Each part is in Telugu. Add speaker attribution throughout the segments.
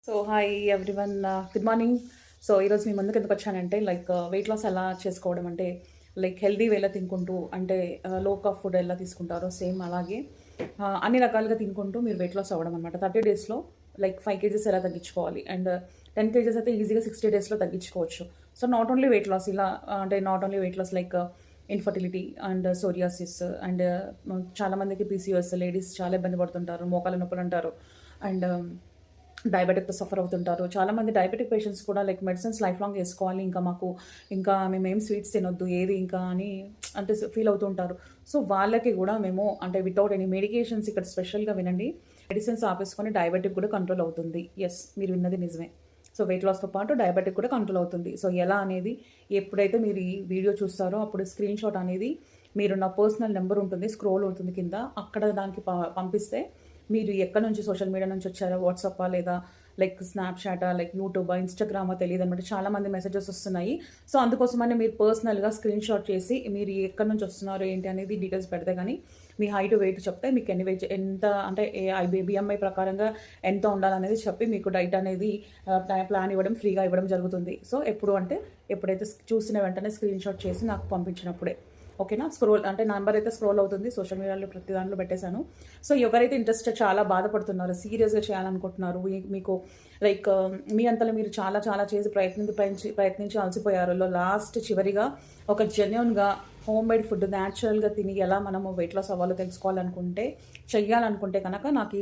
Speaker 1: So hi everyone, good morning. So ఈరోజు మీ ముందుకు ఎందుకు వచ్చానంటే వెయిట్ లాస్ ఎలా చేసుకోవడం అంటే హెల్దీ వేలా తినుకుంటూ అంటే లో కార్బ్ ఫుడ్ ఎలా తీసుకుంటారో సేమ్ అలాగే అన్ని రకాలుగా తినుకుంటూ మీరు వెయిట్ లాస్ అవ్వడం అనమాట. 30 డేస్లో 5 కేజెస్ ఎలా తగ్గించుకోవాలి అండ్ 10 కేజెస్ అయితే ఈజీగా 60 డేస్లో తగ్గించుకోవచ్చు. So not only weight loss ఇలా అంటే not only weight loss infertility and psoriasis and చాలామందికి పీసీఓఎస్ లేడీస్ చాలా ఇబ్బంది పడుతుంటారు, మోకాల నొప్పులు అంటారు అండ్ డయాబెటిక్తో సఫర్ అవుతుంటారు. చాలామంది డయాబెటిక్ పేషెంట్స్ కూడా మెడిసిన్స్ లైఫ్ లాంగ్ వేసుకోవాలి, ఇంకా మేమేం స్వీట్స్ తినొద్దు ఏది ఇంకా అని అంటే ఫీల్ అవుతుంటారు. సో వాళ్ళకి కూడా మేము అంటే వితౌట్ ఎనీ మెడికేషన్స్ ఇక్కడ స్పెషల్గా వినండి, మెడిసిన్స్ ఆపేసుకొని డయాబెటిక్ కూడా కంట్రోల్ అవుతుంది. ఎస్, మీరు విన్నది నిజమే. సో వెయిట్ లాస్తో పాటు డయాబెటిక్ కూడా కంట్రోల్ అవుతుంది. సో ఎలా అనేది ఎప్పుడైతే మీరు ఈ వీడియో చూస్తారో అప్పుడు స్క్రీన్ షాట్ అనేది మీరు నా పర్సనల్ నెంబర్ ఉంటుంది, స్క్రోల్ అవుతుంది కింద, అక్కడ దానికి పంపిస్తే మీరు ఎక్కడి నుంచి సోషల్ మీడియా నుంచి వచ్చారో, వాట్సాపా లేదా స్నాప్చాటా యూట్యూబా ఇన్స్టాగ్రామా తెలియదు అనమాట. చాలామంది మెసేజెస్ వస్తున్నాయి. సో అందుకోసమని మీరు పర్సనల్గా స్క్రీన్ షాట్ చేసి మీరు ఎక్కడి నుంచి వస్తున్నారో ఏంటి అనేది డీటెయిల్స్ పెడితే కానీ మీ హైట్ వెయిట్ చెప్తే మీకు ఎన్ని వెయిట్ ఎంత అంటే బిఎంఐ ప్రకారంగా ఎంత ఉండాలనేది చెప్పి మీకు డైట్ అనేది ప్లాన్ ఇవ్వడం ఫ్రీగా ఇవ్వడం జరుగుతుంది. సో ఎప్పుడైతే చూసిన వెంటనే స్క్రీన్ షాట్ చేసి నాకు పంపించినప్పుడే ఓకేనా. అంటే నెంబర్ అయితే స్క్రోల్ అవుతుంది, సోషల్ మీడియాలో ప్రతి దాంట్లో పెట్టేశాను. సో ఎవరైతే ఇంట్రెస్ట్ చాలా బాధపడుతున్నారో, సీరియస్గా చేయాలనుకుంటున్నారు, మీకు మీ అంతలో మీరు చాలా చాలా చేసి ప్రయత్నించి అలసిపోయారు, లాస్ట్ చివరిగా ఒక జెన్యున్గా హోమ్ మేడ్ ఫుడ్ న్యాచురల్గా తిని ఎలా మనము వెయిట్ లాస్ అవ్వాలో చెయ్యాలనుకుంటే కనుక నాకు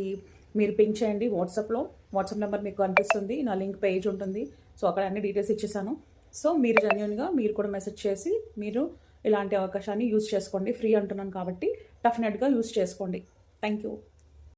Speaker 1: మీరు పింక్ చేయండి వాట్సాప్ నెంబర్ మీకు అనిపిస్తుంది, నా లింక్ పేజ్ ఉంటుంది. సో అక్కడ అన్ని డీటెయిల్స్ ఇచ్చేసాను. సో మీరు జెన్యున్గా మీరు కూడా మెసేజ్ చేసి మీరు ఇలాంటి అవకాశాన్ని యూజ్ చేసుకోండి. ఫ్రీ అంటున్నాను కాబట్టి డెఫినెట్గా యూజ్ చేసుకోండి. Thank you.